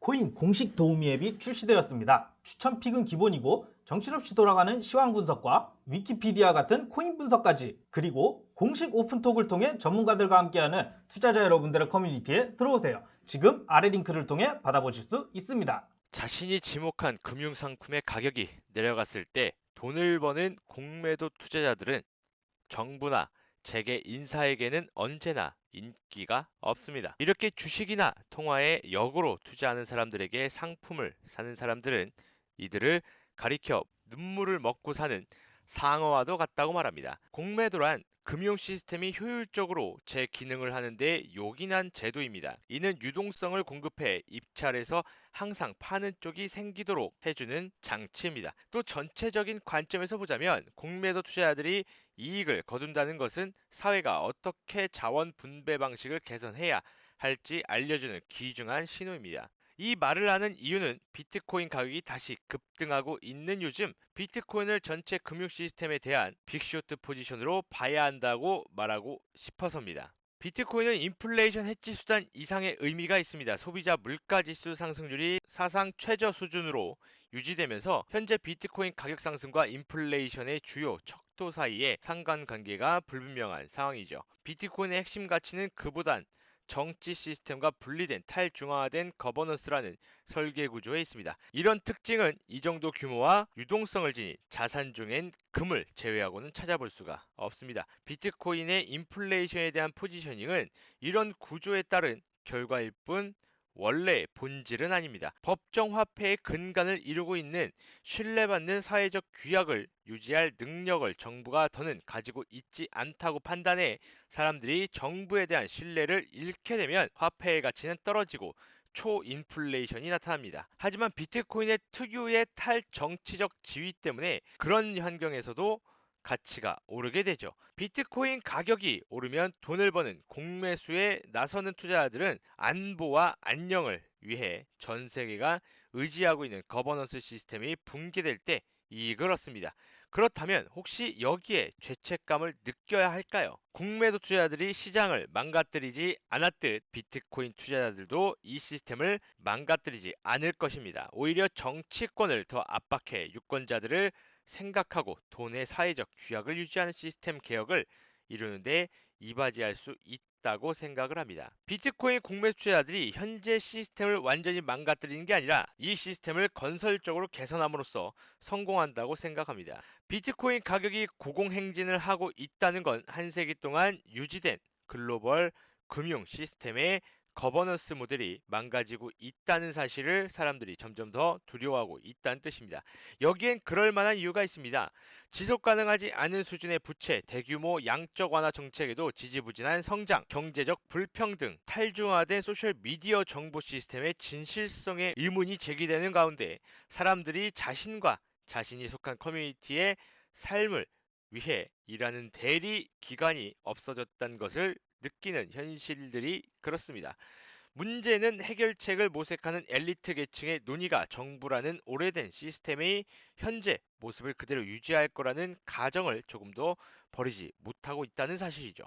비트코인 공식 도우미 앱이 출시되었습니다. 추천픽은 기본이고 정신없이 돌아가는 시황 분석과 위키피디아 같은 코인 분석까지, 그리고 공식 오픈톡을 통해 전문가들과 함께하는 투자자 여러분들의 커뮤니티에 들어오세요. 지금 아래 링크를 통해 받아보실 수 있습니다. 자신이 지목한 금융상품의 가격이 내려갔을 때 돈을 버는 공매도 투자자들은 정부나 재계 인사에게는 언제나 인기가 없습니다. 이렇게 주식이나 통화에 역으로 투자하는 사람들에게 상품을 사는 사람들은 이들을 가리켜 눈물을 먹고 사는 상어와도 같다고 말합니다. 공매도란 금융 시스템이 효율적으로 제 기능을 하는데 요긴한 제도입니다. 이는 유동성을 공급해 입찰에서 항상 파는 쪽이 생기도록 해주는 장치입니다. 또 전체적인 관점에서 보자면 공매도 투자자들이 이익을 거둔다는 것은 사회가 어떻게 자원 분배 방식을 개선해야 할지 알려주는 귀중한 신호입니다. 이 말을 하는 이유는 비트코인 가격이 다시 급등하고 있는 요즘 비트코인을 전체 금융 시스템에 대한 빅쇼트 포지션으로 봐야 한다고 말하고 싶어서입니다. 비트코인은 인플레이션 해지 수단 이상의 의미가 있습니다. 소비자 물가 지수 상승률이 사상 최저 수준으로 유지되면서 현재 비트코인 가격 상승과 인플레이션의 주요 척도 사이에 상관관계가 불분명한 상황이죠. 비트코인의 핵심 가치는 그보단 정치 시스템과 분리된 탈중앙화된 거버넌스라는 설계 구조에 있습니다. 이런 특징은 이 정도 규모와 유동성을 지닌 자산 중엔 금을 제외하고는 찾아볼 수가 없습니다. 비트코인의 인플레이션에 대한 포지셔닝은 이런 구조에 따른 결과일 뿐 원래의 본질은 아닙니다. 법정 화폐의 근간을 이루고 있는 신뢰받는 사회적 규약을 유지할 능력을 정부가 더는 가지고 있지 않다고 판단해 사람들이 정부에 대한 신뢰를 잃게 되면 화폐의 가치는 떨어지고 초인플레이션이 나타납니다. 하지만 비트코인의 특유의 탈정치적 지위 때문에 그런 환경에서도 가치가 오르게 되죠. 비트코인 가격이 오르면 돈을 버는 공매수에 나서는 투자자들은 안보와 안녕을 위해 전 세계가 의지하고 있는 거버넌스 시스템이 붕괴될 때 이익을 얻습니다. 그렇다면 혹시 여기에 죄책감을 느껴야 할까요? 공매도 투자자들이 시장을 망가뜨리지 않았듯 비트코인 투자자들도 이 시스템을 망가뜨리지 않을 것입니다. 오히려 정치권을 더 압박해 유권자들을 생각하고 돈의 사회적 규약을 유지하는 시스템 개혁을 이루는데 이바지할 수 있다고 생각을 합니다. 비트코인 공매 투자자들이 현재 시스템을 완전히 망가뜨리는 게 아니라 이 시스템을 건설적으로 개선함으로써 성공한다고 생각합니다. 비트코인 가격이 고공행진을 하고 있다는 건 한 세기 동안 유지된 글로벌 금융 시스템의 거버넌스 모델이 망가지고 있다는 사실을 사람들이 점점 더 두려워하고 있다는 뜻입니다. 여기엔 그럴 만한 이유가 있습니다. 지속 가능하지 않은 수준의 부채, 대규모 양적 완화 정책에도 지지부진한 성장, 경제적 불평등, 탈중화된 소셜 미디어 정보 시스템의 진실성에 의문이 제기되는 가운데 사람들이 자신과 자신이 속한 커뮤니티의 삶을 위해 일하는 대리 기관이 없어졌다는 것을 느끼는 현실들이 그렇습니다. 문제는 해결책을 모색하는 엘리트 계층의 논의가 정부라는 오래된 시스템의 현재 모습을 그대로 유지할 거라는 가정을 조금도 버리지 못하고 있다는 사실이죠.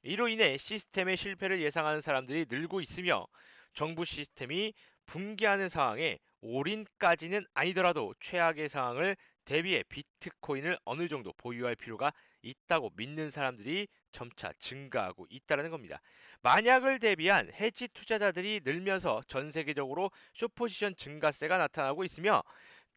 이로 인해 시스템의 실패를 예상하는 사람들이 늘고 있으며 정부 시스템이 붕괴하는 상황에 올인까지는 아니더라도 최악의 상황을 대비해 비트코인을 어느 정도 보유할 필요가 있다고 믿는 사람들이 점차 증가하고 있다는 겁니다. 만약을 대비한 해지 투자자들이 늘면서 전 세계적으로 숏포지션 증가세가 나타나고 있으며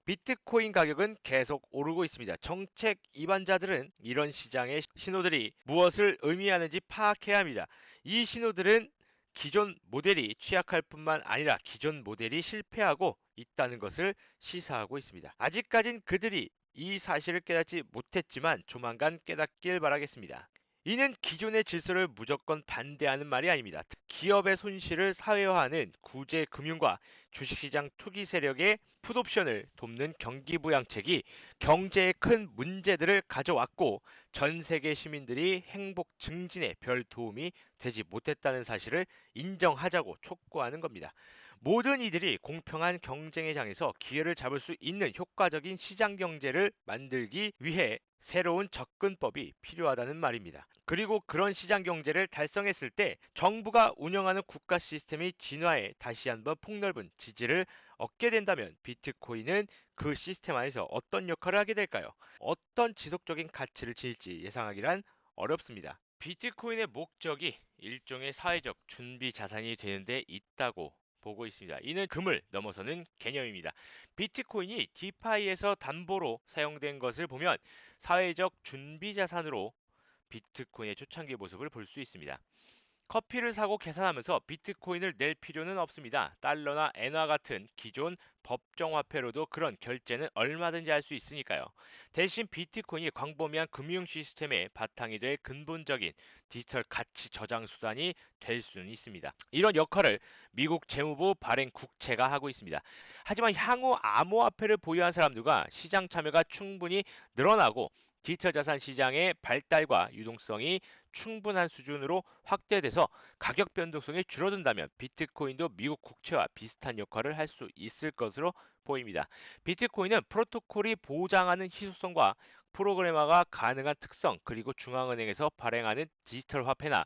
비트코인 가격은 계속 오르고 있습니다. 정책 입안자들은 이런 시장의 신호들이 무엇을 의미하는지 파악해야 합니다. 이 신호들은 기존 모델이 취약할 뿐만 아니라 기존 모델이 실패하고 있다는 것을 시사하고 있습니다. 아직까진 그들이 이 사실을 깨닫지 못했지만 조만간 깨닫길 바라겠습니다. 이는 기존의 질서를 무조건 반대하는 말이 아닙니다. 기업의 손실을 사회화하는 구제 금융과 주식시장 투기 세력의 풋옵션을 돕는 경기부양책이 경제에 큰 문제들을 가져왔고 전 세계 시민들이 행복 증진에 별 도움이 되지 못했다는 사실을 인정하자고 촉구하는 겁니다. 모든 이들이 공평한 경쟁의 장에서 기회를 잡을 수 있는 효과적인 시장 경제를 만들기 위해 새로운 접근법이 필요하다는 말입니다. 그리고 그런 시장 경제를 달성했을 때 정부가 운영하는 국가 시스템의 진화에 다시 한번 폭넓은 지지를 얻게 된다면 비트코인은 그 시스템 안에서 어떤 역할을 하게 될까요? 어떤 지속적인 가치를 지닐지 예상하기란 어렵습니다. 비트코인의 목적이 일종의 사회적 준비 자산이 되는 데 있다고 보고 있습니다. 이는 금을 넘어서는 개념입니다. 비트코인이 디파이에서 담보로 사용된 것을 보면 사회적 준비 자산으로 비트코인의 초창기 모습을 볼 수 있습니다. 커피를 사고 계산하면서 비트코인을 낼 필요는 없습니다. 달러나 엔화 같은 기존 법정화폐로도 그런 결제는 얼마든지 할 수 있으니까요. 대신 비트코인이 광범위한 금융 시스템의 바탕이 될 근본적인 디지털 가치 저장 수단이 될 수는 있습니다. 이런 역할을 미국 재무부 발행 국채가 하고 있습니다. 하지만 향후 암호화폐를 보유한 사람들과 시장 참여가 충분히 늘어나고 디지털 자산 시장의 발달과 유동성이 충분한 수준으로 확대돼서 가격 변동성이 줄어든다면 비트코인도 미국 국채와 비슷한 역할을 할 수 있을 것으로 보입니다. 비트코인은 프로토콜이 보장하는 희소성과 프로그래머가 가능한 특성, 그리고 중앙은행에서 발행하는 디지털 화폐나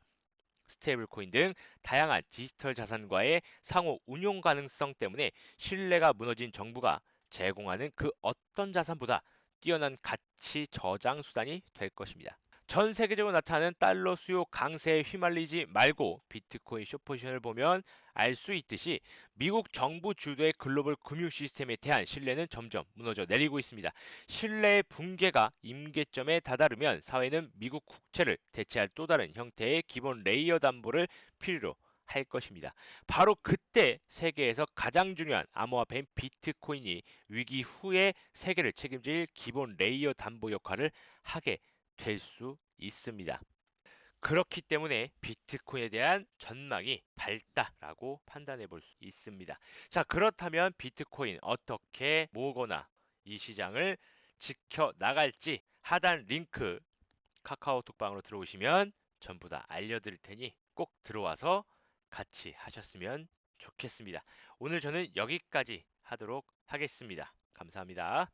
스테이블 코인 등 다양한 디지털 자산과의 상호 운용 가능성 때문에 신뢰가 무너진 정부가 제공하는 그 어떤 자산보다 뛰어난 가치 저장 수단이 될 것입니다. 전 세계적으로 나타나는 달러 수요 강세에 휘말리지 말고 비트코인 숏포지션을 보면 알 수 있듯이 미국 정부 주도의 글로벌 금융 시스템에 대한 신뢰는 점점 무너져 내리고 있습니다. 신뢰의 붕괴가 임계점에 다다르면 사회는 미국 국채를 대체할 또 다른 형태의 기본 레이어 담보를 필요로 할 것입니다. 바로 그때 세계에서 가장 중요한 암호화폐인 비트코인이 위기 후에 세계를 책임질 기본 레이어 담보 역할을 하게 될 수 있습니다. 그렇기 때문에 비트코인에 대한 전망이 밝다라고 판단해 볼 수 있습니다. 자, 그렇다면 비트코인 어떻게 모으거나 이 시장을 지켜 나갈지 하단 링크 카카오톡 방으로 들어오시면 전부 다 알려드릴 테니 꼭 들어와서 같이 하셨으면 좋겠습니다. 오늘 저는 여기까지 하도록 하겠습니다. 감사합니다.